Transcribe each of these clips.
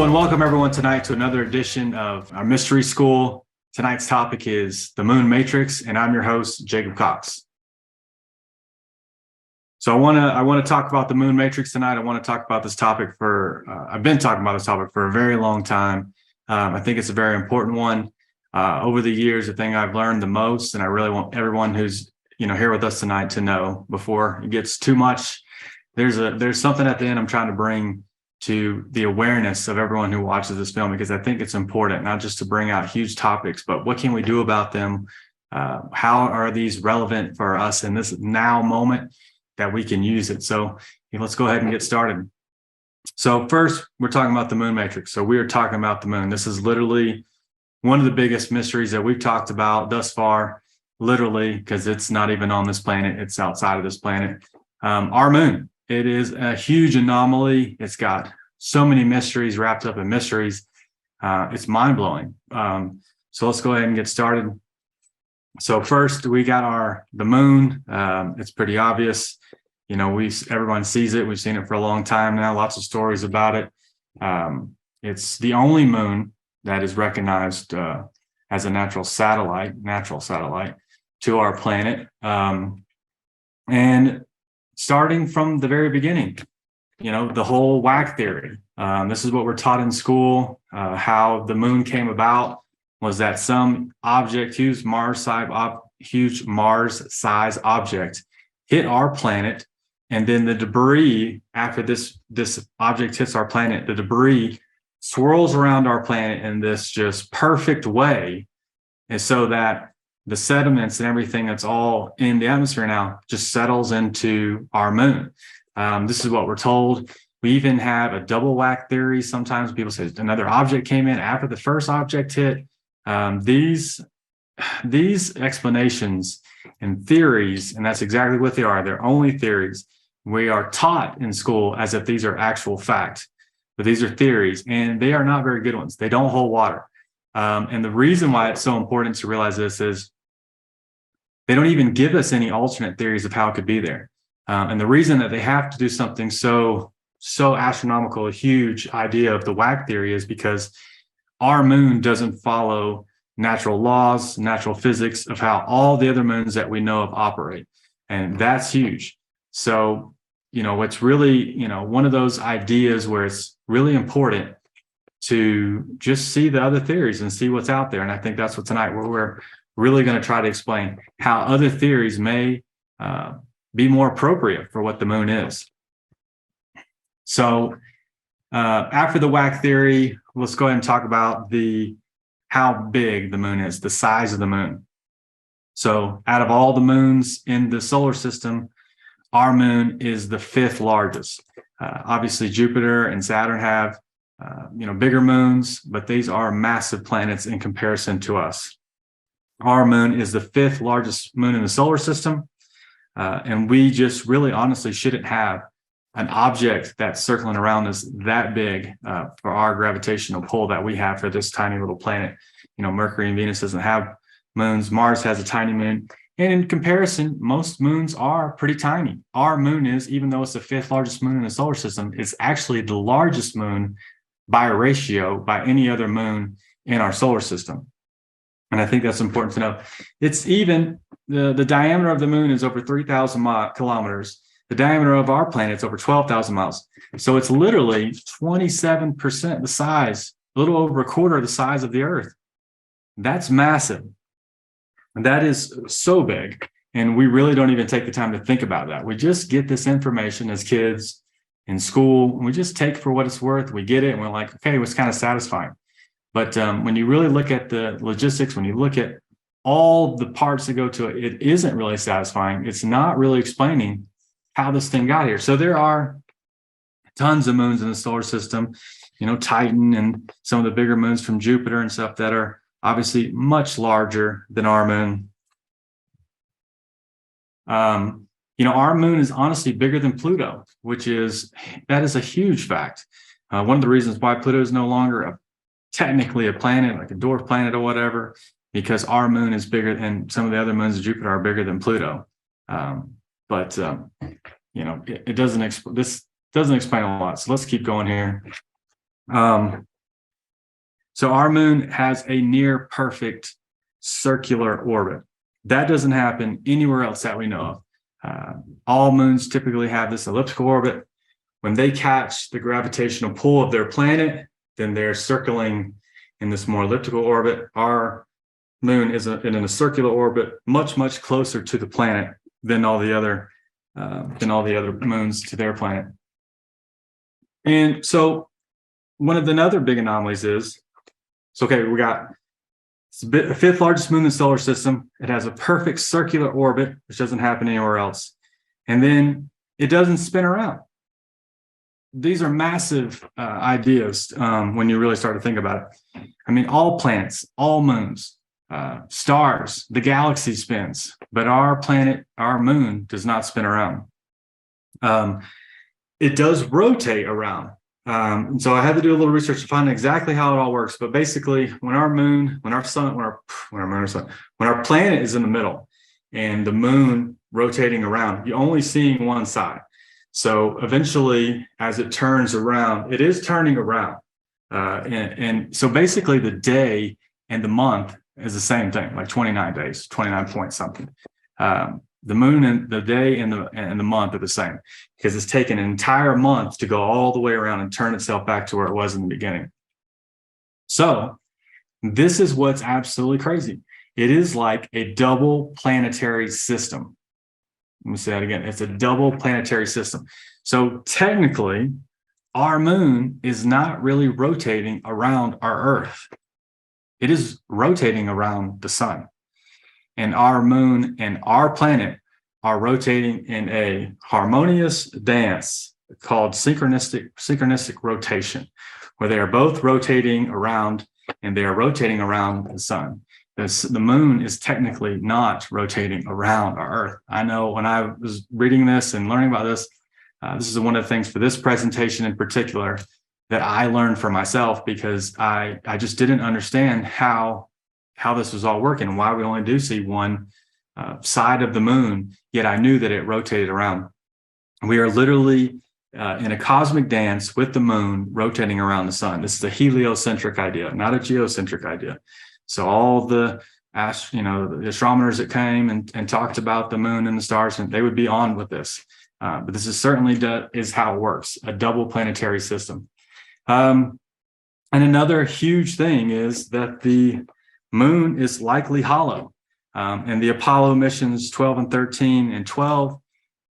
and welcome everyone tonight to another edition of our Mystery School. Tonight's topic is the Moon Matrix, and I'm your host, Jacob Cox. So I want to talk about the Moon Matrix tonight. I want to talk about this topic I've been talking about this topic for a very long time. I think it's a very important one. Over the years, the thing I've learned the most, and I really want everyone who's here with us tonight to know before it gets too much. There's something at the end I'm trying to bring to the awareness of everyone who watches this film, because I think it's important not just to bring out huge topics, but what can we do about them? How are these relevant for us in this now moment that we can use it? So let's go ahead and get started. So first, we're talking about the Moon Matrix. So we are talking about the moon. This is literally one of the biggest mysteries that we've talked about thus far, literally, because it's not even on this planet. It's outside of this planet. Our moon. It is a huge anomaly. It's got so many mysteries wrapped up in mysteries. It's mind-blowing. So let's go ahead and get started. So first, we got the moon. It's pretty obvious. Everyone sees it. We've seen it for a long time now. Lots of stories about it. It's the only moon that is recognized as a natural satellite to our planet. And starting from the very beginning, the whole WAC theory. This is what we're taught in school. How the moon came about was that some object, huge Mars-sized object, hit our planet, and then the debris after this object hits our planet, the debris swirls around our planet in this just perfect way, and so that the sediments and everything that's all in the atmosphere now just settles into our moon. This is what we're told. We even have a double WAC theory. Sometimes people say another object came in after the first object hit. These explanations and theories, and that's exactly what they are. They're only theories. We are taught in school as if these are actual facts, but these are theories, and they are not very good ones. They don't hold water. And the reason why it's so important to realize this is they don't even give us any alternate theories of how it could be there. And the reason that they have to do something so astronomical, a huge idea of the WAC theory, is because our moon doesn't follow natural laws, natural physics of how all the other moons that we know of operate. And that's huge. So, it's really, one of those ideas where it's really important to just see the other theories and see what's out there. And I think that's what tonight we're really going to try to explain how other theories may be more appropriate for what the moon is. So after the WAC theory, let's go ahead and talk about how big the moon is, the size of the moon. So out of all the moons in the solar system, our moon is the 5th largest. Obviously, Jupiter and Saturn have bigger moons, but these are massive planets in comparison to us. Our moon is the 5th largest moon in the solar system. And we just really honestly shouldn't have an object that's circling around us that big for our gravitational pull that we have for this tiny little planet. Mercury and Venus doesn't have moons. Mars has a tiny moon. And in comparison, most moons are pretty tiny. Our moon is, even though it's the 5th largest moon in the solar system, it's actually the largest moon by ratio by any other moon in our solar system. And I think that's important to know. It's even, the diameter of the moon is over 3,000 kilometers. The diameter of our planet is over 12,000 miles. So it's literally 27% the size, a little over a quarter of the size of the Earth. That's massive. And that is so big. And we really don't even take the time to think about that. We just get this information as kids in school, and we just take it for what it's worth. We get it, and we're like, okay, it was kind of satisfying. But when you really look at the logistics, when you look at all the parts that go to it, it isn't really satisfying. It's not really explaining how this thing got here. So there are tons of moons in the solar system, Titan and some of the bigger moons from Jupiter and stuff that are obviously much larger than our moon. Our moon is honestly bigger than Pluto, that is a huge fact. One of the reasons why Pluto is no longer technically a planet, like a dwarf planet or whatever, because our moon is bigger, and some of the other moons of Jupiter are bigger than Pluto. This doesn't explain a lot. So let's keep going here. So our moon has a near perfect circular orbit. That doesn't happen anywhere else that we know of. All moons typically have this elliptical orbit. When they catch the gravitational pull of their planet, then they're circling in this more elliptical orbit. Our moon is in a circular orbit, much, much closer to the planet than all the other moons to their planet. And so one of the other big anomalies is, we got the fifth largest moon in the solar system. It has a perfect circular orbit, which doesn't happen anywhere else. And then it doesn't spin around. These are massive ideas when you really start to think about it. I mean, all planets, all moons, stars, the galaxy spins, but our planet, our moon, does not spin around. It does rotate around. So I had to do a little research to find exactly how it all works. But basically, when our planet is in the middle and the moon rotating around, you're only seeing one side. So eventually, as it turns around, it is turning around. And so basically the day and the month is the same thing, like 29 days, 29 point something. The moon and the day and the month are the same because it's taken an entire month to go all the way around and turn itself back to where it was in the beginning. So this is what's absolutely crazy. It is like a double planetary system. Let me say that again. It's a double planetary system. So technically, our moon is not really rotating around our Earth. It is rotating around the sun. And our moon and our planet are rotating in a harmonious dance called synchronistic rotation, where they are both rotating around and they are rotating around the sun. The moon is technically not rotating around our Earth. I know when I was reading this and learning about this, this is one of the things for this presentation in particular that I learned for myself, because I just didn't understand how this was all working and why we only do see one side of the moon, yet I knew that it rotated around. We are literally in a cosmic dance with the moon rotating around the sun. This is a heliocentric idea, not a geocentric idea. So all the astronomers that came and talked about the moon and the stars, and they would be on with this. But this is certainly is how it works, a double planetary system. And another huge thing is that the moon is likely hollow. And the Apollo missions 12 and 13 and 12,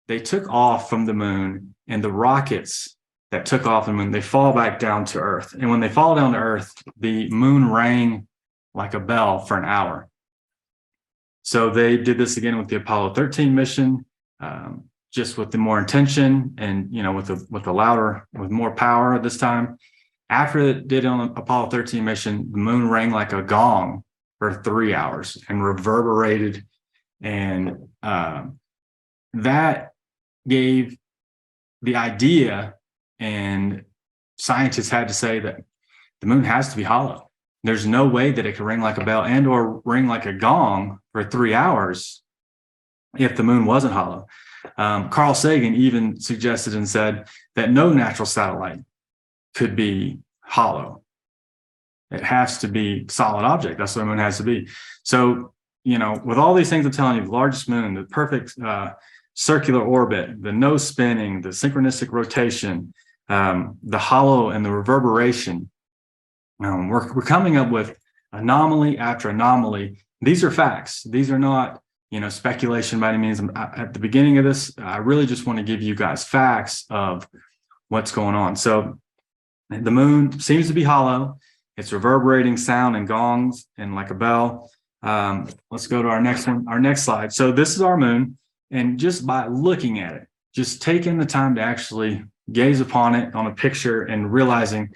they took off from the moon, and the rockets that took off from the moon, they fall back down to Earth. And when they fall down to Earth, the moon rang like a bell for an hour. So they did this again with the Apollo 13 mission, just with the more intention and, with more power this time. After it did on the Apollo 13 mission, the moon rang like a gong for 3 hours and reverberated. And that gave the idea, and scientists had to say that the moon has to be hollow. There's no way that it could ring like a bell and or ring like a gong for 3 hours if the moon wasn't hollow. Carl Sagan even suggested and said that no natural satellite could be hollow. It has to be solid object. That's what the moon has to be. So, with all these things I'm telling you, the largest moon, the perfect circular orbit, the no spinning, the synchronistic rotation, the hollow and the reverberation, we're coming up with anomaly after anomaly. These are facts. These are not, speculation by any means. At the beginning of this, I really just want to give you guys facts of what's going on. So the moon seems to be hollow. It's reverberating sound and gongs and like a bell. Let's go to our next one, our next slide. So this is our moon. And just by looking at it, just taking the time to actually gaze upon it on a picture and realizing,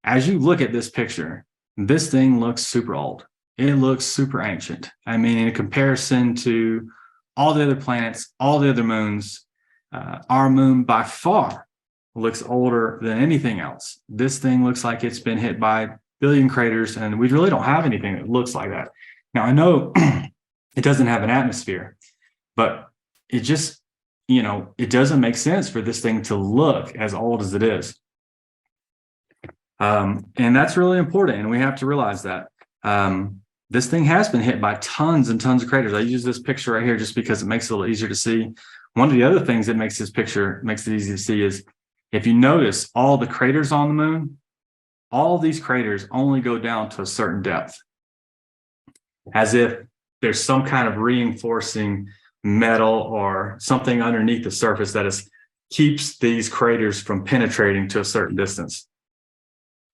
as you look at this picture, this thing looks super old. It looks super ancient. I mean, in comparison to all the other planets, all the other moons, our moon by far looks older than anything else. This thing looks like it's been hit by a billion craters, and we really don't have anything that looks like that. Now, I know it doesn't have an atmosphere, but it just, it doesn't make sense for this thing to look as old as it is. And that's really important. And we have to realize that this thing has been hit by tons and tons of craters. I use this picture right here just because it makes it a little easier to see. One of the other things that makes this picture, makes it easy to see is if you notice all the craters on the moon, all these craters only go down to a certain depth, as if there's some kind of reinforcing metal or something underneath the surface that keeps these craters from penetrating to a certain distance.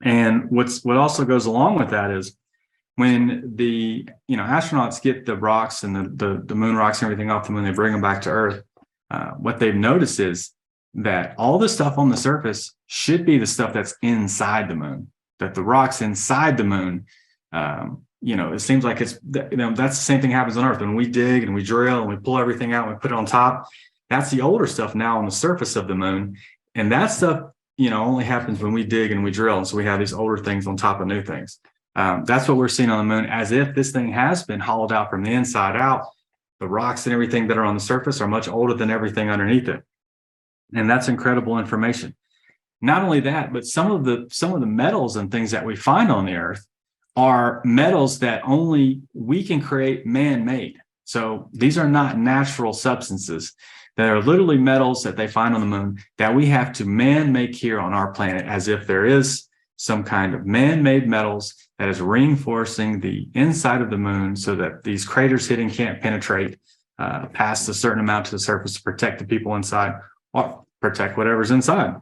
And what also goes along with that is when the astronauts get the rocks and the moon rocks and everything off the moon, they bring them back to Earth. What they've noticed is that all the stuff on the surface should be the stuff that's inside the moon. That the rocks inside the moon, it seems like it's that's the same thing happens on Earth when we dig and we drill and we pull everything out and we put it on top. That's the older stuff now on the surface of the moon, and that stuff only happens when we dig and we drill, and so we have these older things on top of new things. That's what we're seeing on the moon, as if this thing has been hollowed out from the inside out. The rocks and everything that are on the surface are much older than everything underneath it. And that's incredible information. Not only that, but some of the metals and things that we find on the Earth are metals that only we can create man-made. So these are not natural substances. That are literally metals that they find on the moon that we have to man-make here on our planet, as if there is some kind of man-made metals that is reinforcing the inside of the moon so that these craters hitting can't penetrate past a certain amount to the surface to protect the people inside or protect whatever's inside.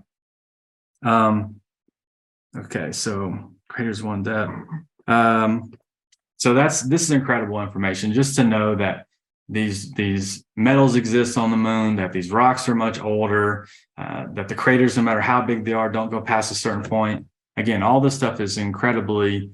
Okay, so craters one depth. So this is incredible information, just to know that these metals exist on the moon, that these rocks are much older, that the craters, no matter how big they are, don't go past a certain point. Again, all this stuff is incredibly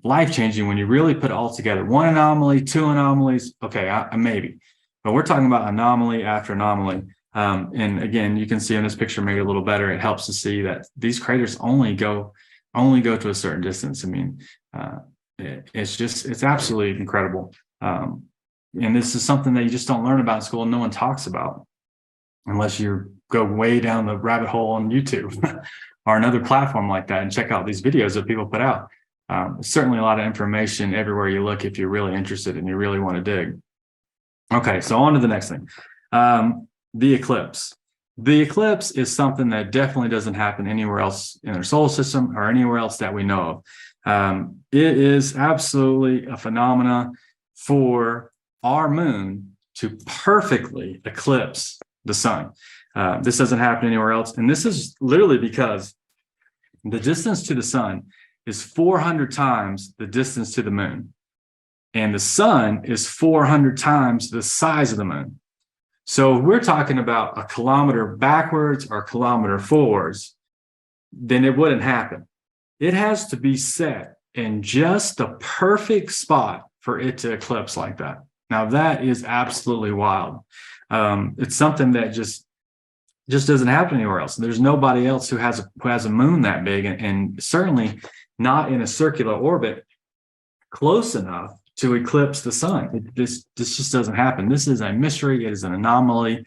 life-changing when you really put it all together. One anomaly, two anomalies, okay, maybe. But we're talking about anomaly after anomaly. And again, you can see in this picture maybe a little better, it helps to see that these craters only go to a certain distance. I mean, it's absolutely incredible. And this is something that you just don't learn about in school and no one talks about unless you go way down the rabbit hole on YouTube or another platform like that and check out these videos that people put out. Certainly a lot of information everywhere you look if you're really interested and you really want to dig. Okay, so on to the next thing. The eclipse. The eclipse is something that definitely doesn't happen anywhere else in our solar system or anywhere else that we know of. It is absolutely a phenomena for our moon to perfectly eclipse the sun. This doesn't happen anywhere else. And this is literally because the distance to the sun is 400 times the distance to the moon. And the sun is 400 times the size of the moon. So if we're talking about a kilometer backwards or a kilometer forwards, then it wouldn't happen. It has to be set in just the perfect spot for it to eclipse like that. Now that is absolutely wild. It's something that just doesn't happen anywhere else. There's nobody else who has a moon that big, and certainly not in a circular orbit close enough to eclipse the sun. This just doesn't happen. This is a mystery. It is an anomaly.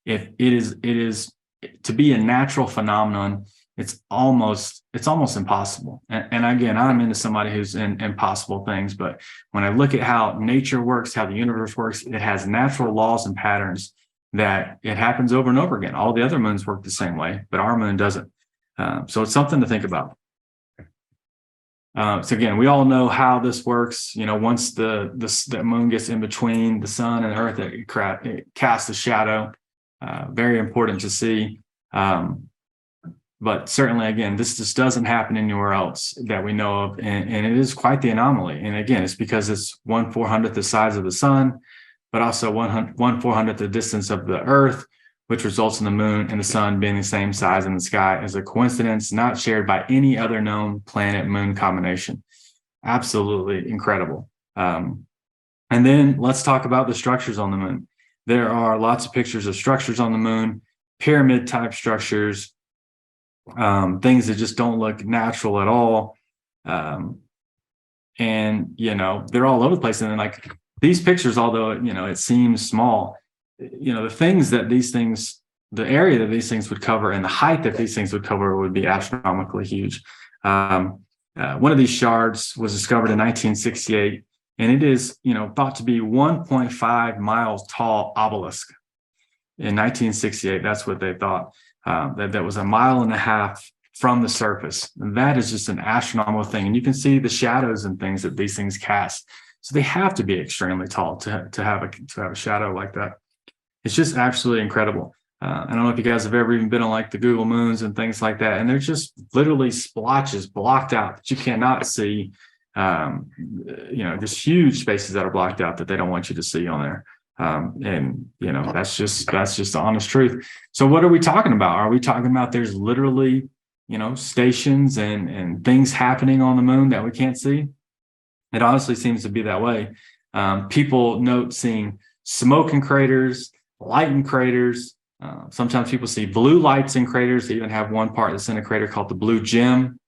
It is to be a natural phenomenon. It's almost impossible. And again, I'm into somebody who's in impossible things, but when I look at how nature works, how the universe works, it has natural laws and patterns that it happens over and over again. All the other moons work the same way, but our moon doesn't. So it's something to think about. So again, we all know how this works. Once the moon gets in between the sun and Earth, it casts a shadow. Very important to see. But certainly, again, this just doesn't happen anywhere else that we know of. And it is quite the anomaly. And again, it's because it's 1/400th the size of the sun, but also 1/400th the distance of the Earth, which results in the moon and the sun being the same size in the sky, as a coincidence not shared by any other known planet-moon combination. Absolutely incredible. And then let's talk about the structures on the moon. There are lots of pictures of structures on the moon, pyramid-type structures, things that just don't look natural at all. And, they're all over the place. And then like these pictures, although, it seems small, the area that these things would cover and the height that these things would cover would be astronomically huge. One of these shards was discovered in 1968, and it is, thought to be 1.5 miles tall obelisk. In 1968, that's what they thought. That was 1.5 miles from the surface. And that is just an astronomical thing. And you can see the shadows and things that these things cast. So they have to be extremely tall to have a shadow like that. It's just absolutely incredible. I don't know if you guys have ever even been on like the Google moons and things like that. And they're just literally splotches blocked out that you cannot see. Just huge spaces that are blocked out that they don't want you to see on there. That's just the honest truth. So what are we talking about? Are we talking about there's literally, stations and things happening on the moon that we can't see? It honestly seems to be that way. People note seeing smoke in craters, light in craters. Sometimes people see blue lights in craters. They even have one part that's in a crater called the Blue Gem.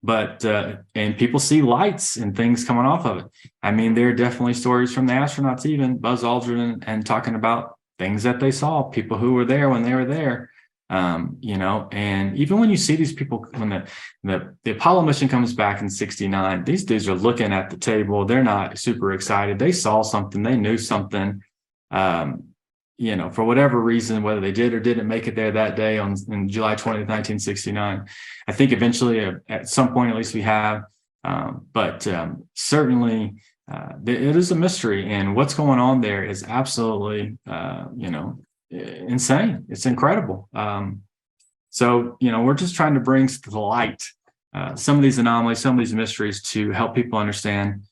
And people see lights and things coming off of it. I mean, there are definitely stories from the astronauts, even Buzz Aldrin, and talking about things that they saw, people who were there when they were there. And even when you see these people, when the Apollo mission comes back in 1969, these dudes are looking at the table. They're not super excited. They saw something. They knew something. For whatever reason, whether they did or didn't make it there that day on July 20th, 1969. I think eventually at some point, at least we have, but certainly it is a mystery, and what's going on there is absolutely, insane. It's incredible. We're just trying to bring to the light some of these anomalies, some of these mysteries to help people understand,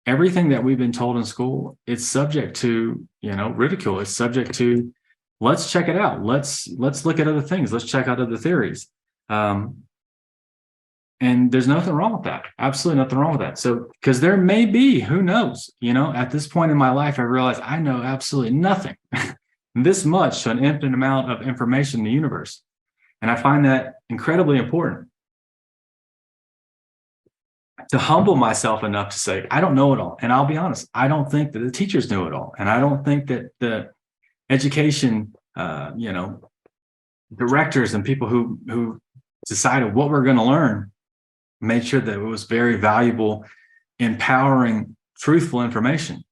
everything that we've been told in school, it's subject to, ridicule. It's subject to, let's check it out. Let's look at other things. Let's check out other theories. And there's nothing wrong with that. Absolutely nothing wrong with that. So, because there may be, who knows, at this point in my life, I realized I know absolutely nothing, this much to an infinite amount of information in the universe. And I find that incredibly important, to humble myself enough to say, I don't know it all. And I'll be honest, I don't think that the teachers knew it all. And I don't think that the education, directors and people who decided what we're going to learn made sure that it was very valuable, empowering, truthful information.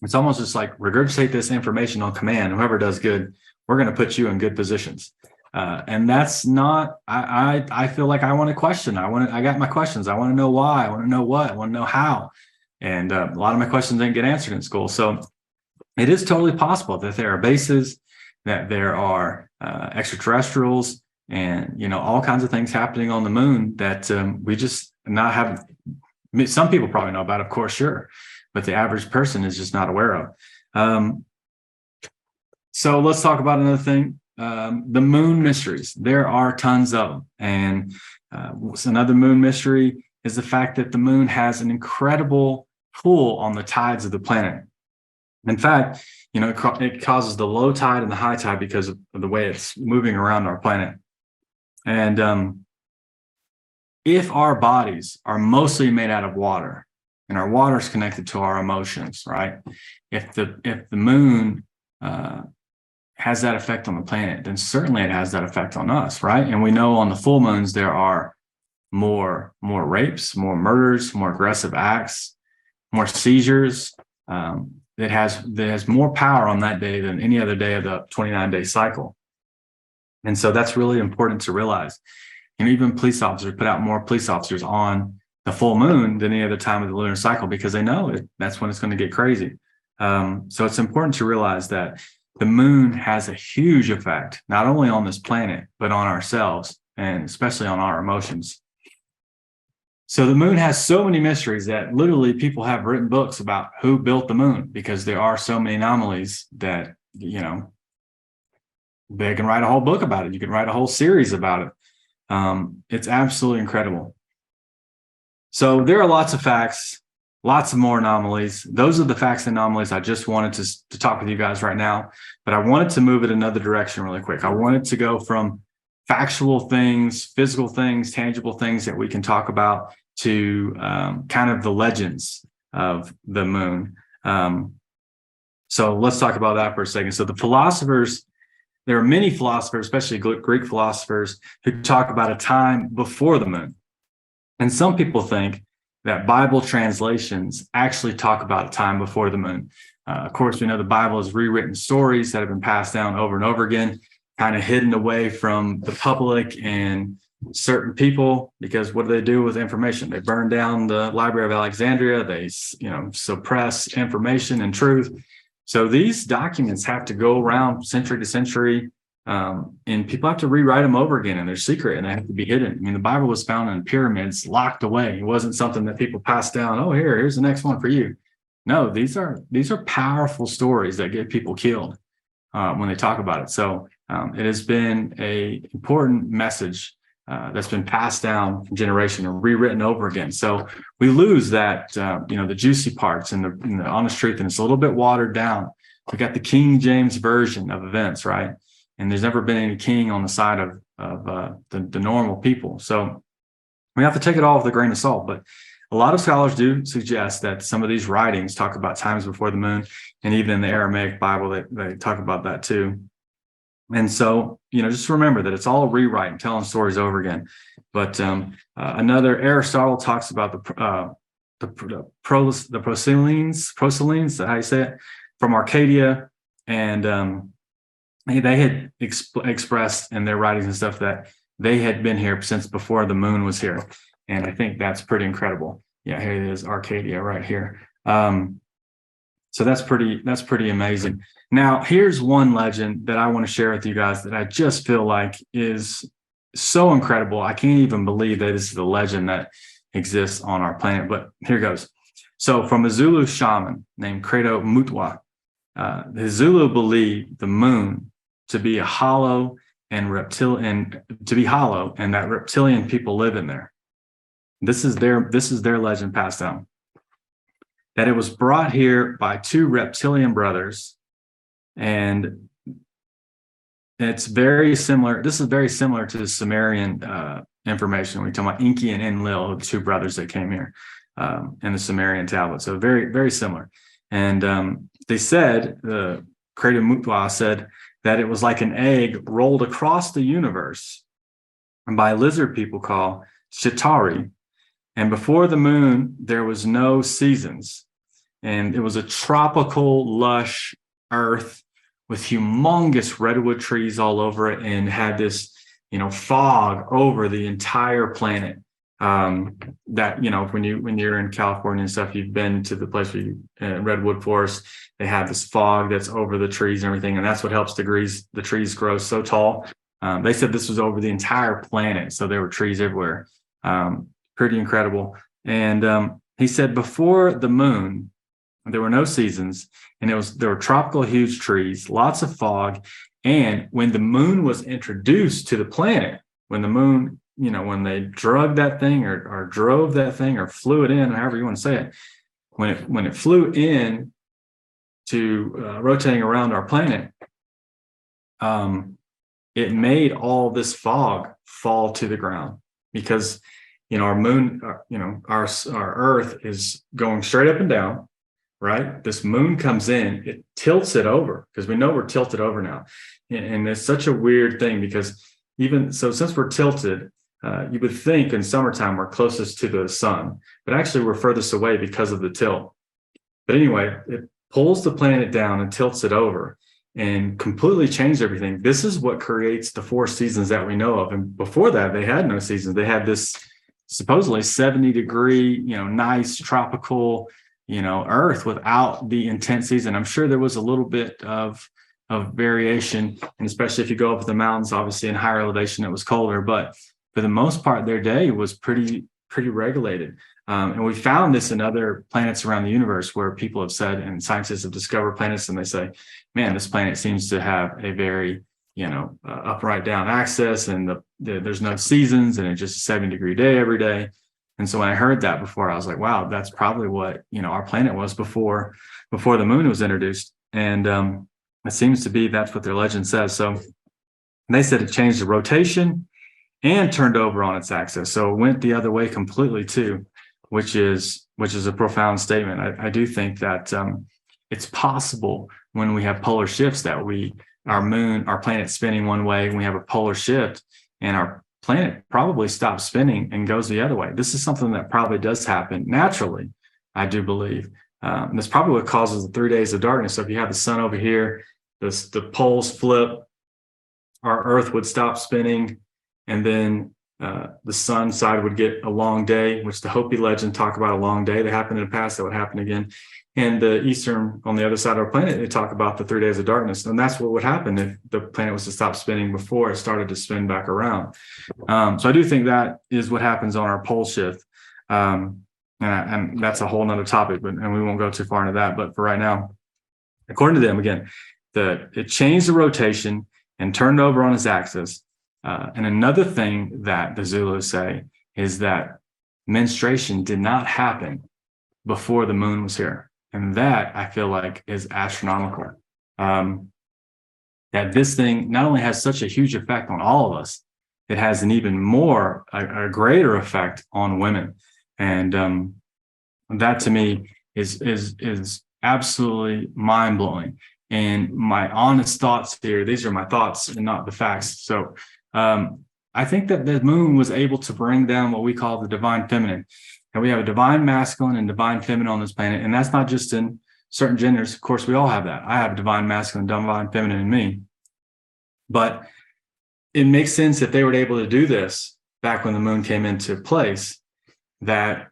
It's almost just like regurgitate this information on command. Whoever does good, we're going to put you in good positions. And that's not, I feel like I want to question. I got my questions. I want to know why. I want to know what. I want to know how. And a lot of my questions didn't get answered in school. So it is totally possible that there are bases, that there are extraterrestrials, and all kinds of things happening on the moon that we just not have. Some people probably know about, of course, sure, but the average person is just not aware of. So let's talk about another thing. The moon mysteries. There are tons of them. And another moon mystery is the fact that the moon has an incredible pull on the tides of the planet. In fact, it causes the low tide and the high tide because of the way it's moving around our planet. And if our bodies are mostly made out of water, and our water is connected to our emotions, right? If the moon has that effect on the planet, then certainly it has that effect on us, right? And we know on the full moons there are more rapes, more murders, more aggressive acts, more seizures. That has more power on that day than any other day of the 29-day cycle. And so that's really important to realize. Even police officers put out more police officers on the full moon than any other time of the lunar cycle because they know that's when it's going to get crazy. So it's important to realize that the moon has a huge effect, not only on this planet, but on ourselves, and especially on our emotions. So the moon has so many mysteries that literally people have written books about who built the moon, because there are so many anomalies that, they can write a whole book about it. You can write a whole series about it. It's absolutely incredible. So there are lots of facts, lots of more anomalies. Those are the facts and anomalies I just wanted to talk with you guys right now, but I wanted to move it another direction really quick. I wanted to go from factual things, physical things, tangible things that we can talk about to kind of the legends of the moon. So let's talk about that for a second. So the philosophers there are many philosophers, especially Greek philosophers, who talk about a time before the moon. And some people think that Bible translations actually talk about a time before the moon. Of course, we know the Bible is rewritten stories that have been passed down over and over again, kind of hidden away from the public and certain people, because what do they do with information? They burn down the Library of Alexandria. They, suppress information and truth. So these documents have to go around century to century, and people have to rewrite them over again, and they're secret and they have to be hidden. I mean, the Bible was found in pyramids, locked away. It wasn't something that people passed down. Oh, here's the next one for you. No, these are powerful stories that get people killed when they talk about it. So it has been a important message that's been passed down from generation and rewritten over again. So we lose that, the juicy parts and the honest truth, and it's a little bit watered down. We got the King James version of events, right? And there's never been any king on the side of the normal people. So we have to take it all with a grain of salt. But a lot of scholars do suggest that some of these writings talk about times before the moon, and even in the Aramaic Bible, they talk about that too. And so, just remember that it's all rewriting, telling stories over again. But another, Aristotle talks about the Proselines, how you say it, from Arcadia, and they had expressed in their writings and stuff that they had been here since before the moon was here. And I think that's pretty incredible. Yeah, here it is, Arcadia right here. So that's pretty amazing. Now, here's one legend that I want to share with you guys that I just feel like is so incredible. I can't even believe that this is the legend that exists on our planet, but here goes. So from a Zulu shaman named Credo Mutwa, the Zulu believed the moon to be hollow and that reptilian people live in there. This is their legend passed down. That it was brought here by two reptilian brothers, and it's very similar. This is very similar to the Sumerian information. We're talking about Enki and Enlil, the two brothers that came here in the Sumerian tablet. So very, very similar. And they said, the Credo Mutwa said that it was like an egg rolled across the universe, and by lizard people called Chitauri. And before the moon, there was no seasons. And it was a tropical, lush earth with humongous redwood trees all over it, and had this, fog over the entire planet. That, when you're in California and stuff, you've been to the place where redwood forest, they have this fog that's over the trees and everything. And that's what helps the trees grow so tall. They said this was over the entire planet. So there were trees everywhere. Pretty incredible. And he said before the moon, there were no seasons, and there were tropical huge trees, lots of fog. And when the moon was introduced to the planet, when the moon, when they drug that thing or drove that thing or flew it in, however you want to say it, when it flew in to rotating around our planet, it made all this fog fall to the ground, because our moon, our Earth is going straight up and down, right? This moon comes in, it tilts it over, because we know we're tilted over now. And it's such a weird thing, because even so, since we're tilted, you would think in summertime we're closest to the sun, but actually we're furthest away because of the tilt. But anyway, it pulls the planet down and tilts it over and completely changed everything. This is what creates the 4 seasons that we know of. And before that, they had no seasons. They had this supposedly 70-degree, nice tropical, Earth without the intense season. I'm sure there was a little bit of variation, and especially if you go up the mountains, obviously in higher elevation, it was colder. But for the most part, their day was pretty regulated. And we found this in other planets around the universe, where people have said, and scientists have discovered planets, and they say, man, this planet seems to have a very, upright down axis, and there's no seasons, and it's just a 70-degree day every day. And so when I heard that before, I was like, wow, that's probably what, our planet was before the moon was introduced. And it seems to be that's what their legend says. So they said it changed the rotation and turned over on its axis. So it went the other way completely too, which is a profound statement. I do think that it's possible when we have polar shifts that we our planet spinning one way, and we have a polar shift, and our planet probably stops spinning and goes the other way. This is something that probably does happen naturally, I do believe. That's probably what causes the 3 days of darkness. So if you have the sun over here, the poles flip, our Earth would stop spinning, and then the sun side would get a long day, which the Hopi legend talk about a long day that happened in the past that would happen again. And the eastern, on the other side of our planet, they talk about the 3 days of darkness. And that's what would happen if the planet was to stop spinning before it started to spin back around. So I do think that is what happens on our pole shift. And that's a whole nother topic, and we won't go too far into that. But for right now, according to them, again, it changed the rotation and turned over on its axis. And another thing that the Zulus say is that menstruation did not happen before the moon was here. And that, I feel like, is astronomical. That this thing not only has such a huge effect on all of us, it has an even more, a greater effect on women. And that to me is absolutely mind-blowing. And my honest thoughts here, these are my thoughts and not the facts. So I think that the moon was able to bring down what we call the divine feminine. And we have a divine masculine and divine feminine on this planet. And that's not just in certain genders. Of course, we all have that. I have divine masculine, divine feminine in me. But it makes sense if they were able to do this back when the moon came into place, that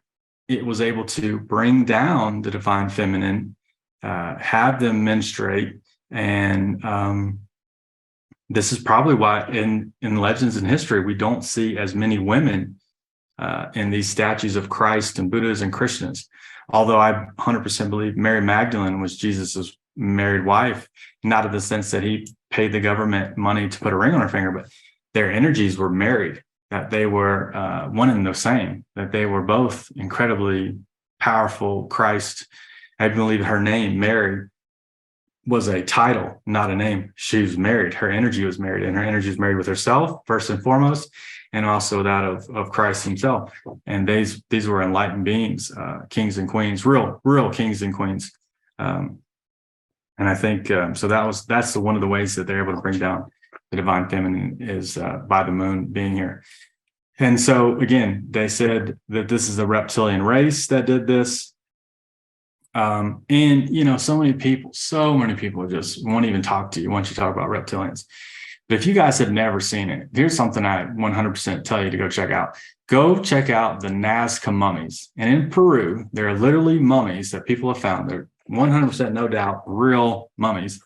it was able to bring down the divine feminine, have them menstruate. And this is probably why in legends and history, we don't see as many women in these statues of Christ and Buddhas and Krishnas. Although I 100% believe Mary Magdalene was Jesus's married wife, not in the sense that he paid the government money to put a ring on her finger, but their energies were married, that they were one and the same, that they were both incredibly powerful. Christ, I believe her name, Mary, was a title, not a name. She was married. Her energy was married, and her energy was married with herself, first and foremost, and also that of Christ himself. And these were enlightened beings, kings and queens, real kings and queens. And I think so. That's one of the ways that they're able to bring down the divine feminine is by the moon being here. And so again, they said that this is a reptilian race that did this. And so many people just won't even talk to you once you talk about reptilians. But if you guys have never seen it, here's something I 100% tell you to go check out. Go check out the Nazca mummies. And in Peru, there are literally mummies that people have found. They're 100% no doubt real mummies,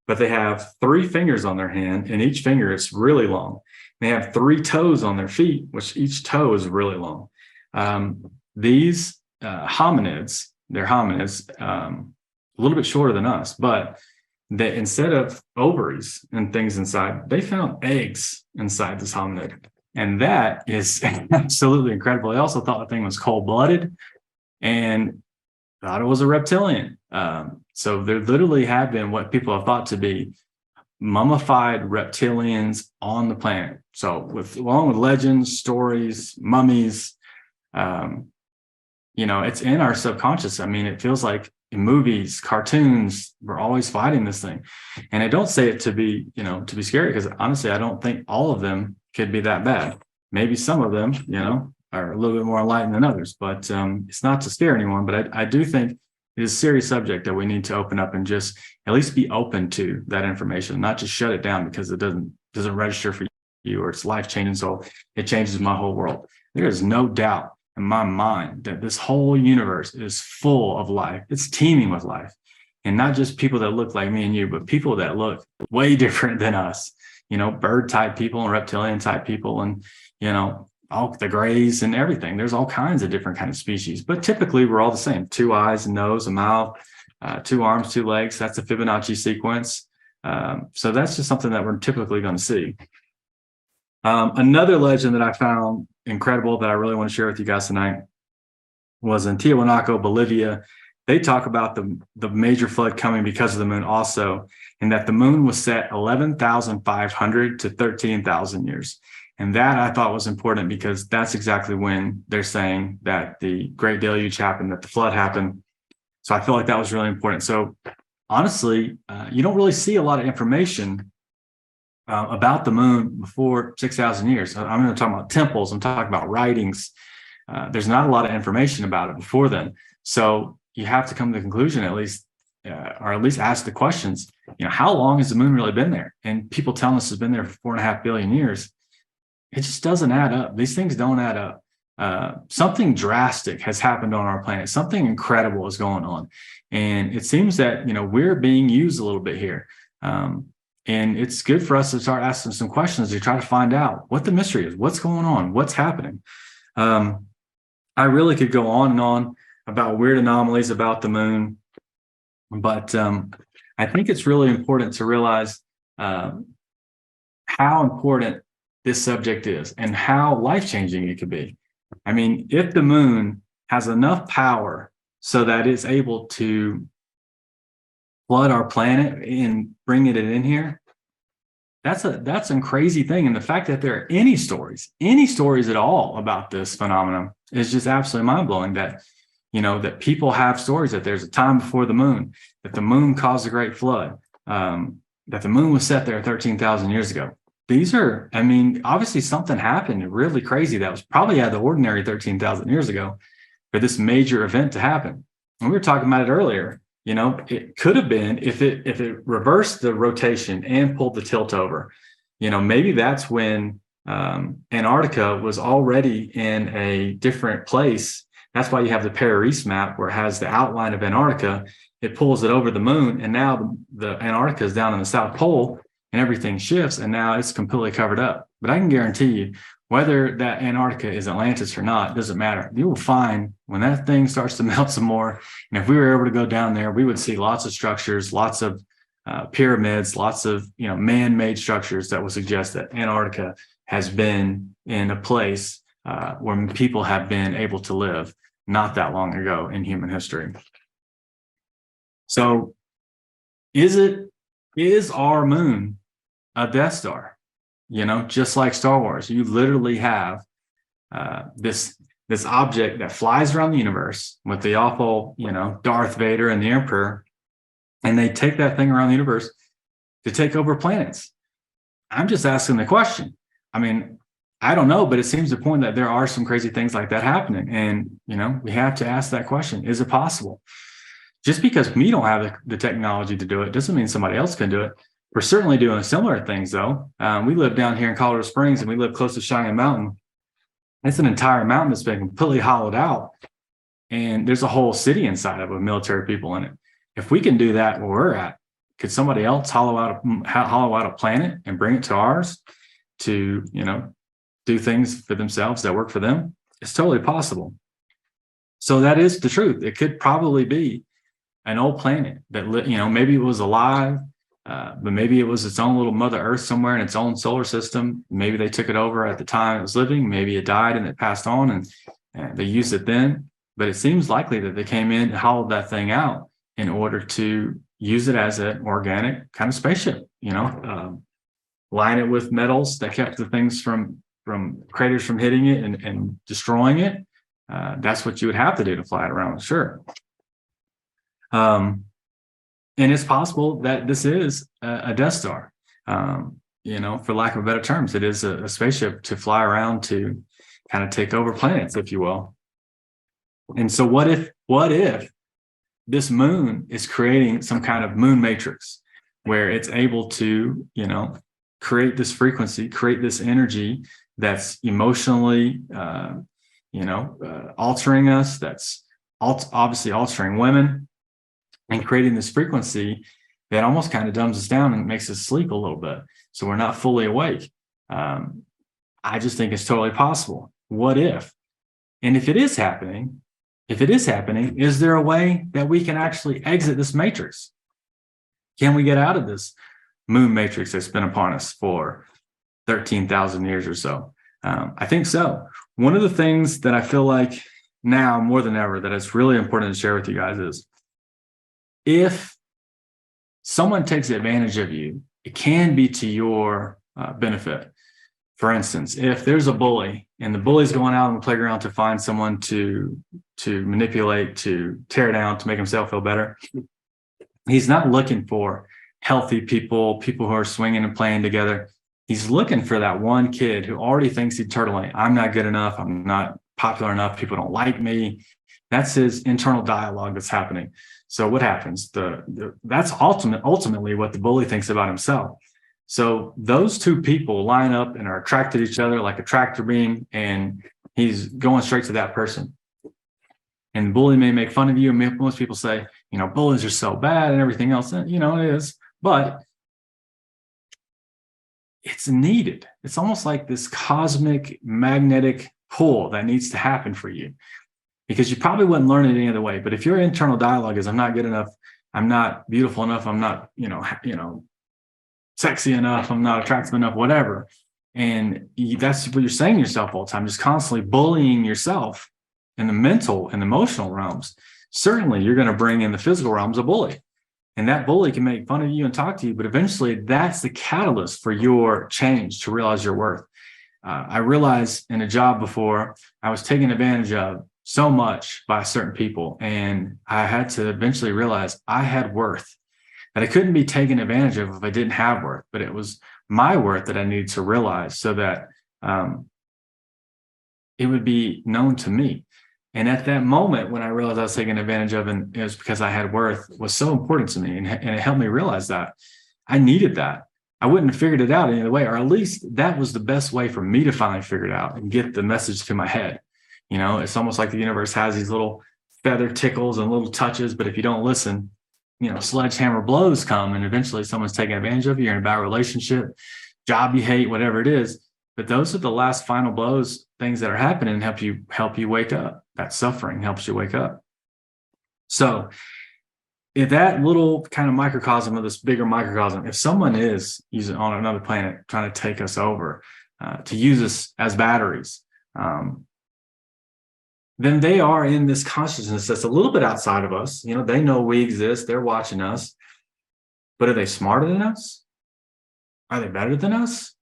but they have 3 fingers on their hand, and each finger is really long. They have 3 toes on their feet, which each toe is really long. These hominids, they're hominids, a little bit shorter than us, but that instead of ovaries and things inside, they found eggs inside this hominid. And that is absolutely incredible. They also thought the thing was cold-blooded and thought it was a reptilian. So there literally have been what people have thought to be mummified reptilians on the planet. So along with legends, stories, mummies, it's in our subconscious. I mean, it feels like in movies, cartoons, we're always fighting this thing. And I don't say it to be scary, because honestly, I don't think all of them could be that bad. Maybe some of them, are a little bit more enlightened than others, but it's not to scare anyone. But I do think it is a serious subject that we need to open up and just at least be open to that information, not just shut it down because it doesn't register for you or it's life-changing. So it changes my whole world. There is no doubt in my mind that this whole universe is full of life. It's teeming with life, and not just people that look like me and you, but people that look way different than us, bird type people and reptilian type people, and, all the grays and everything. There's all kinds of different kind of species, but typically we're all the same: 2 eyes, a nose, a mouth, 2 arms, 2 legs. That's the Fibonacci sequence. So that's just something that we're typically going to see. Another legend that I found incredible that I really want to share with you guys tonight was in Tiahuanaco, Bolivia. They talk about the major flood coming because of the moon also, and that the moon was set 11,500 to 13,000 years. And that I thought was important because that's exactly when they're saying that the Great Deluge happened, that the flood happened. So I feel like that was really important. So honestly, you don't really see a lot of information about the moon before 6,000 years. I'm going to talk about temples. I'm talking about writings. There's not a lot of information about it before then. So you have to come to the conclusion, at least, or at least ask the questions, how long has the moon really been there? And people telling us it's been there for 4.5 billion years. It just doesn't add up. These things don't add up. Something drastic has happened on our planet. Something incredible is going on. And it seems that, we're being used a little bit here. And it's good for us to start asking some questions to try to find out what the mystery is, what's going on, what's happening. I really could go on and on about weird anomalies about the moon, but I think it's really important to realize how important this subject is and how life-changing it could be. I mean, if the moon has enough power so that it's able to flood our planet and bring it in here, that's a crazy thing. And the fact that there are any stories at all about this phenomenon is just absolutely mind-blowing. That that people have stories that there's a time before the moon, that the moon caused a great flood, that the moon was set there 13,000 years ago. These are, obviously something happened really crazy that was probably out of the ordinary 13,000 years ago for this major event to happen. And we were talking about it earlier. It could have been if it reversed the rotation and pulled the tilt over, maybe that's when Antarctica was already in a different place. That's why you have the Paris map where it has the outline of Antarctica. It pulls it over the moon, and now the Antarctica is down in the South Pole, and everything shifts, and now it's completely covered up. But I can guarantee you, whether that Antarctica is Atlantis or not, doesn't matter. You will find when that thing starts to melt some more, and if we were able to go down there, we would see lots of structures, lots of pyramids, lots of man-made structures that would suggest that Antarctica has been in a place where people have been able to live not that long ago in human history. So is our moon a Death Star? Just like Star Wars, you literally have this object that flies around the universe with the awful, Darth Vader and the Emperor, and they take that thing around the universe to take over planets. I'm just asking the question. I don't know, but it seems to point that there are some crazy things like that happening. And, we have to ask that question. Is it possible? Just because we don't have the technology to do it doesn't mean somebody else can do it. We're certainly doing similar things, though. We live down here in Colorado Springs, and we live close to Cheyenne Mountain. It's an entire mountain that's been completely hollowed out, and there's a whole city inside of it with military people in it. If we can do that where we're at, could somebody else hollow out a planet and bring it to ours to, do things for themselves that work for them? It's totally possible. So that is the truth. It could probably be an old planet that, maybe it was alive, but maybe it was its own little Mother Earth somewhere in its own solar system. Maybe they took it over at the time it was living. Maybe it died and it passed on, and they used it then. But it seems likely that they came in and hollowed that thing out in order to use it as an organic kind of spaceship, line it with metals that kept the things from craters from hitting it and destroying it. That's what you would have to do to fly it around, sure. And it's possible that this is a Death Star, for lack of better terms. It is a spaceship to fly around to kind of take over planets, if you will. And so what if this moon is creating some kind of moon matrix where it's able to, create this frequency, create this energy that's emotionally, altering us, that's obviously altering women, and creating this frequency that almost kind of dumbs us down and makes us sleep a little bit, so we're not fully awake. I just think it's totally possible. What if? And if it is happening, is there a way that we can actually exit this matrix? Can we get out of this moon matrix that's been upon us for 13,000 years or so? I think so. One of the things that I feel like now more than ever that it's really important to share with you guys is, if someone takes advantage of you, it can be to your benefit. For instance, if there's a bully and the bully's going out on the playground to find someone to manipulate, to tear down, to make himself feel better, he's not looking for healthy people who are swinging and playing together. He's looking for that one kid who already thinks eternally, I'm not good enough. I'm not popular enough. People don't like me. That's his internal dialogue that's happening. So what happens? That's ultimately what the bully thinks about himself. So those two people line up and are attracted to each other like a tractor beam, and he's going straight to that person. And the bully may make fun of you. And most people say, bullies are so bad and everything else. And, it is, but it's needed. It's almost like this cosmic magnetic pull that needs to happen for you, because you probably wouldn't learn it any other way. But if your internal dialogue is, I'm not good enough, I'm not beautiful enough, I'm not, sexy enough, I'm not attractive enough, whatever. And that's what you're saying to yourself all the time, just constantly bullying yourself in the mental and emotional realms. Certainly, you're going to bring in the physical realms a bully. And that bully can make fun of you and talk to you, but eventually that's the catalyst for your change to realize your worth. I realized in a job before, I was taken advantage of so much by certain people. And I had to eventually realize I had worth, that I couldn't be taken advantage of if I didn't have worth, but it was my worth that I needed to realize so that it would be known to me. And at that moment, when I realized I was taken advantage of, and it was because I had worth, was so important to me. And it helped me realize that I needed that. I wouldn't have figured it out any other way, or at least that was the best way for me to finally figure it out and get the message to my head. It's almost like the universe has these little feather tickles and little touches, but if you don't listen, sledgehammer blows come, and eventually someone's taking advantage of you. You're in a bad relationship, job you hate, whatever it is. But those are the last final blows, things that are happening, and help you wake up. That suffering helps you wake up. So if that little kind of microcosm of this bigger microcosm, if someone is using on another planet trying to take us over, to use us as batteries, then they are in this consciousness that's a little bit outside of us. They know we exist. They're watching us. But are they smarter than us? Are they better than us?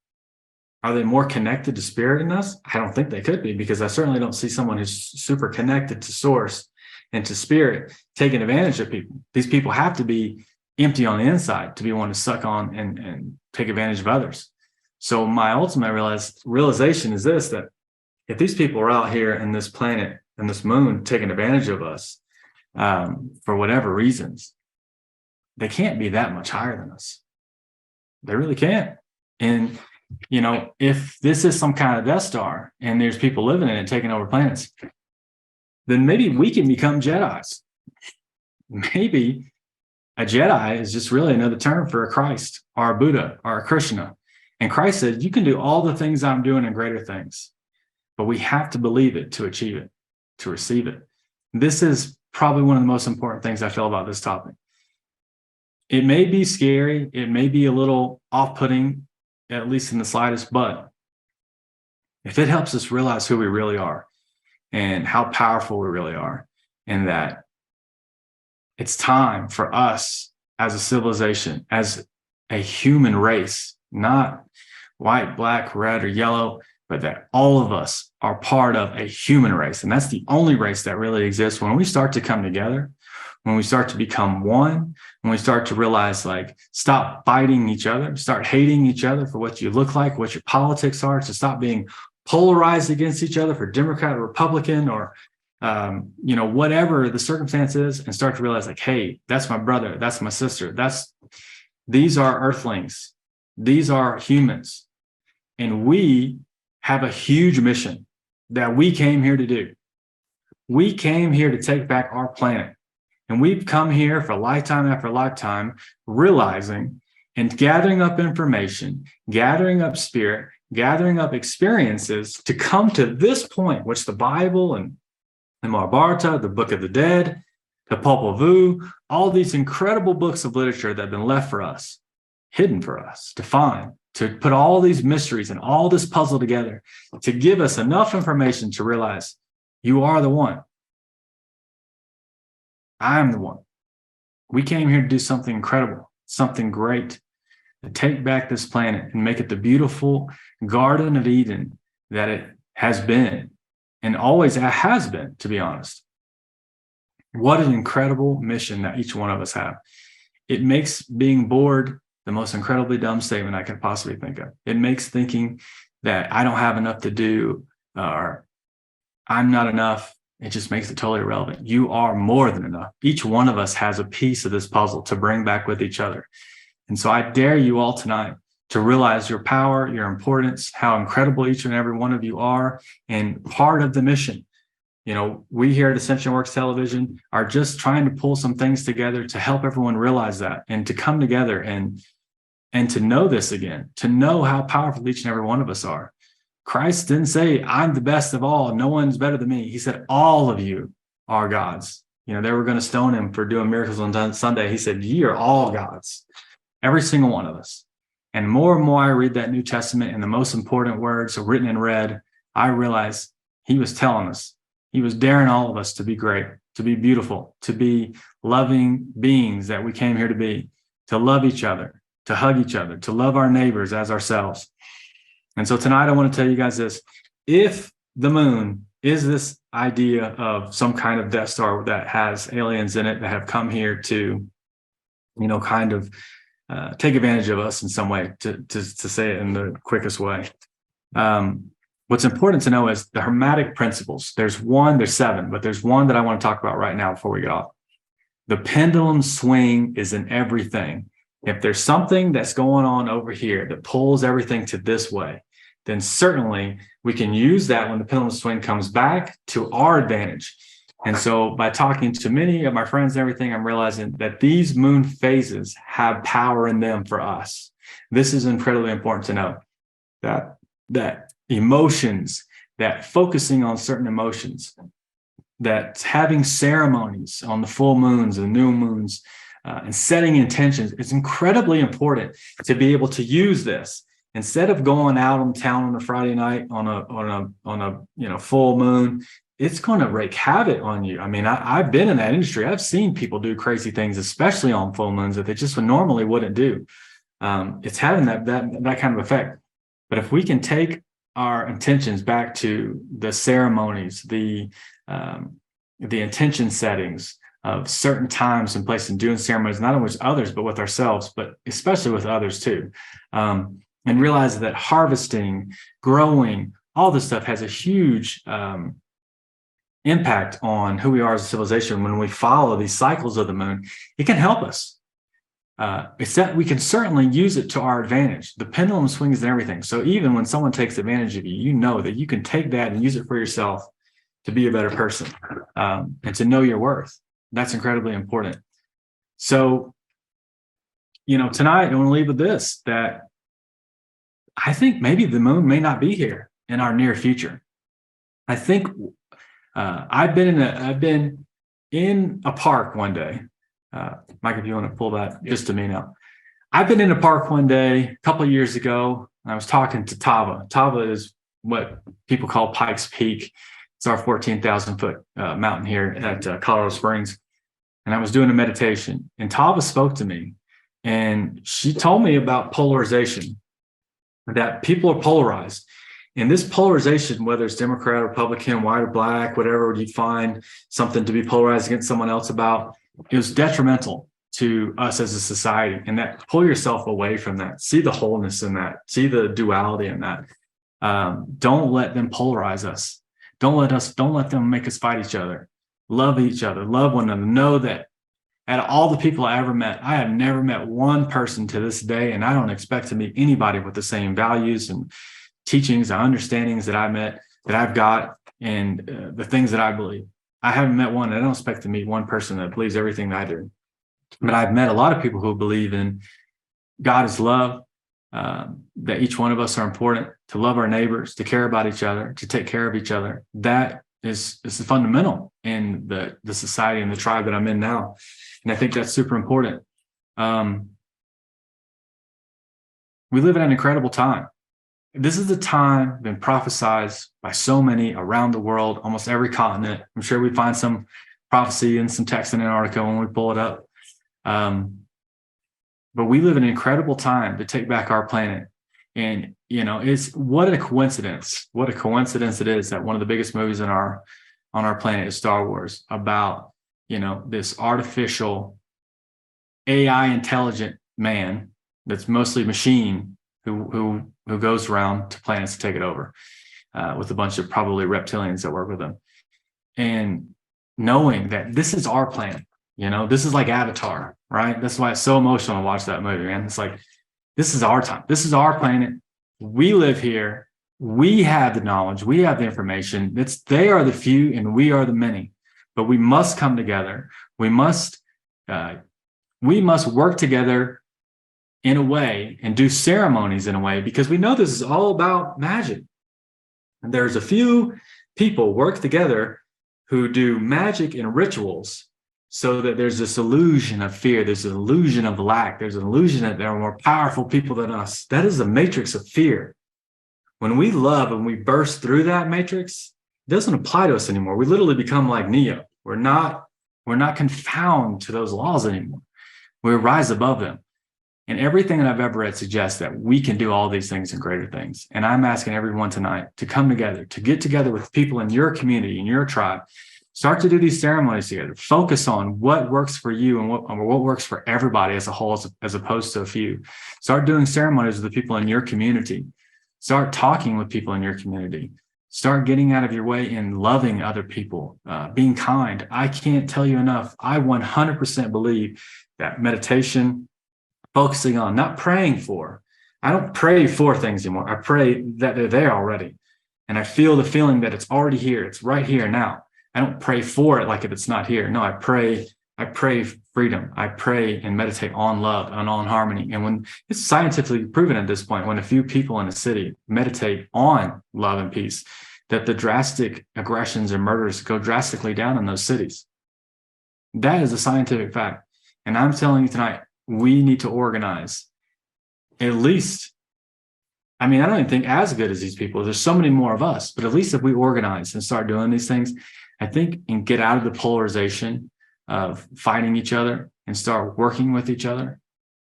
Are they more connected to spirit than us? I don't think they could be, because I certainly don't see someone who's super connected to source and to spirit taking advantage of people. These people have to be empty on the inside to be one to suck on and take advantage of others. So my ultimate realization is this, that if these people are out here in this planet and this moon taking advantage of us for whatever reasons, they can't be that much higher than us. They really can't. And if this is some kind of Death Star and there's people living in it taking over planets, then maybe we can become Jedis. Maybe a Jedi is just really another term for a Christ or a Buddha or a Krishna. And Christ said, you can do all the things I'm doing and greater things, but we have to believe it to achieve it, to receive it. This is probably one of the most important things I feel about this topic. It may be scary. It may be a little off-putting, at least in the slightest, but if it helps us realize who we really are and how powerful we really are, and that it's time for us as a civilization, as a human race, not white, black, red, or yellow, but that all of us are part of a human race. And that's the only race that really exists. When we start to come together, when we start to become one, when we start to realize, stop fighting each other, start hating each other for what you look like, what your politics are, to stop being polarized against each other for Democrat or Republican or, whatever the circumstance is, and start to realize, hey, that's my brother, that's my sister, these are earthlings, these are humans. And we have a huge mission that we came here to do. We came here to take back our planet. And we've come here for lifetime after lifetime, realizing and gathering up information, gathering up spirit, gathering up experiences to come to this point, which the Bible and the Mahabharata, the Book of the Dead, the Popol Vuh, all these incredible books of literature that have been left for us, hidden for us to find, to put all these mysteries and all this puzzle together, to give us enough information to realize you are the one. I am the one. We came here to do something incredible, something great, to take back this planet and make it the beautiful Garden of Eden that it has been, and always has been, to be honest. What an incredible mission that each one of us have. It makes being bored the most incredibly dumb statement I could possibly think of. It makes thinking that I don't have enough to do or I'm not enough. It just makes it totally irrelevant. You are more than enough. Each one of us has a piece of this puzzle to bring back with each other. And so I dare you all tonight to realize your power, your importance, how incredible each and every one of you are, and part of the mission. You know, we here at Ascension Works Television are just trying to pull some things together to help everyone realize that and to come together and to know this again, to know how powerful each and every one of us are. Christ didn't say, I'm the best of all. No one's better than me. He said, all of you are gods. You know, they were going to stone him for doing miracles on Sunday. He said, ye are all gods, every single one of us. And more I read that New Testament and the most important words written in red, I realize he was telling us, he was daring all of us to be great, to be beautiful, to be loving beings that we came here to be, to love each other, to hug each other, to love our neighbors as ourselves. And so tonight I want to tell you guys this. If the moon is this idea of some kind of Death Star that has aliens in it that have come here to, you know, kind of take advantage of us in some way, to say it in the quickest way. What's important to know is the Hermetic principles. There's 7, but there's one that I want to talk about right now before we get off. The pendulum swing is in everything. If there's something that's going on over here that pulls everything to this way, then certainly we can use that when the pendulum swing comes back to our advantage. And so by talking to many of my friends and everything, I'm realizing that these moon phases have power in them for us. This is incredibly important to know, that emotions, that focusing on certain emotions, that having ceremonies on the full moons and new moons, and setting intentions, it's incredibly important to be able to use this instead of going out on town on a Friday night on a full moon. It's going to wreak havoc on you. I mean, I've been in that industry. I've seen people do crazy things, especially on full moons, that they just normally wouldn't do. It's having that kind of effect. But if we can take our intentions back to the ceremonies, the intention settings of certain times and places and doing ceremonies, not only with others, but with ourselves, but especially with others too. And realize that harvesting, growing, all this stuff has a huge impact on who we are as a civilization. When we follow these cycles of the moon, it can help us. It's that we can certainly use it to our advantage. The pendulum swings and everything. So even when someone takes advantage of you, you know that you can take that and use it for yourself to be a better person, and to know your worth. That's incredibly important. So, you know, tonight I want to leave with this, that I think maybe the moon may not be here in our near future. I think I've been in a park one day. Mike, if you want to pull that just to me now. I've been in a park one day a couple of years ago, and I was talking to Tava. Tava is what people call Pikes Peak. It's our 14,000 foot mountain here at Colorado Springs. And I was doing a meditation, and Tava spoke to me, and she told me about polarization, that people are polarized. And this polarization, whether it's Democrat, Republican, white or black, whatever you find something to be polarized against someone else about, it was detrimental to us as a society. And that, pull yourself away from that. See the wholeness in that. See the duality in that. Don't let them polarize us. Don't let them make us fight each other. Love each other. Love one another. Know that out of all the people I ever met, I have never met one person to this day, and I don't expect to meet anybody with the same values and teachings and understandings that I've got, and the things that I believe. I haven't met one, and I don't expect to meet one person that believes everything that I do. But I've met a lot of people who believe in God is love, that each one of us are important, to love our neighbors, to care about each other, to take care of each other. That is fundamental in the society and the tribe that I'm in now. And I think that's super important. We live in an incredible time. This is the time been prophesied by so many around the world, almost every continent. I'm sure we find some prophecy and some text in Antarctica when we pull it up. But we live in an incredible time to take back our planet. And, you know, what a coincidence. What a coincidence it is that one of the biggest movies on our planet is Star Wars, about, you know, this artificial AI intelligent man that's mostly machine who goes around to planets to take it over with a bunch of probably reptilians that work with them. And knowing that this is our planet, this is like Avatar, right? That's why it's so emotional to watch that movie, man. It's like, this is our time. This is our planet. We live here. We have the knowledge. We have the information. They are the few and we are the many. But we must come together. We must work together in a way and do ceremonies in a way, because we know this is all about magic. And there's a few people work together who do magic and rituals so that there's this illusion of fear. There's an illusion of lack. There's an illusion that there are more powerful people than us. That is the matrix of fear. When we love and we burst through that matrix, it doesn't apply to us anymore. We literally become like Neo. We're not confounded to those laws anymore. We rise above them. And everything that I've ever read suggests that we can do all these things and greater things. And I'm asking everyone tonight to come together, to get together with people in your community, in your tribe, start to do these ceremonies together. Focus on what works for you and what works for everybody as a whole, as opposed to a few. Start doing ceremonies with the people in your community. Start talking with people in your community. Start getting out of your way and loving other people, being kind. I can't tell you enough. I 100% believe that meditation, focusing on, not praying for. I don't pray for things anymore. I pray that they're there already. And I feel the feeling that it's already here. It's right here now. I don't pray for it like if it's not here. No, I pray freedom. I pray and meditate on love and on harmony. And when it's scientifically proven at this point, when a few people in a city meditate on love and peace, that the drastic aggressions and murders go drastically down in those cities. That is a scientific fact. And I'm telling you tonight, we need to organize at least. I mean, I don't even think as good as these people. There's so many more of us, but at least if we organize and start doing these things, I think, and get out of the polarization of fighting each other and start working with each other,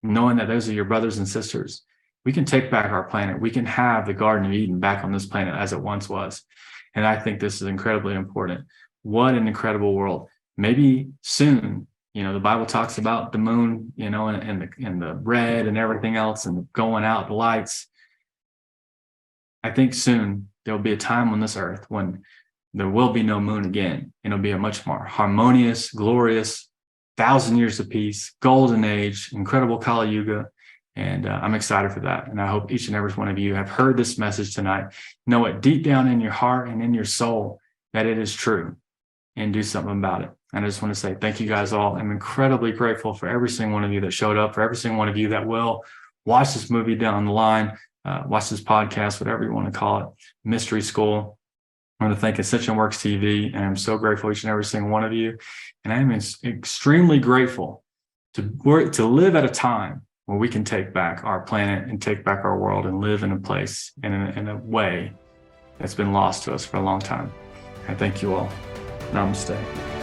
knowing that those are your brothers and sisters, we can take back our planet. We can have the Garden of Eden back on this planet as it once was. And I think this is incredibly important. What an incredible world. Maybe soon, the Bible talks about the moon, and the red and everything else and going out, the lights. I think soon there'll be a time on this earth when there will be no moon again. And it'll be a much more harmonious, glorious, 1,000 years of peace, golden age, incredible Kali Yuga. And I'm excited for that. And I hope each and every one of you have heard this message tonight. Know it deep down in your heart and in your soul that it is true, and do something about it. And I just want to say thank you guys all. I'm incredibly grateful for every single one of you that showed up, for every single one of you that will watch this movie down the line, watch this podcast, whatever you want to call it, Mystery School. I want to thank Ascension Works TV, and I'm so grateful each and every single one of you. And I'm extremely grateful to live at a time where we can take back our planet and take back our world and live in a place and in a way that's been lost to us for a long time. I thank you all. Namaste.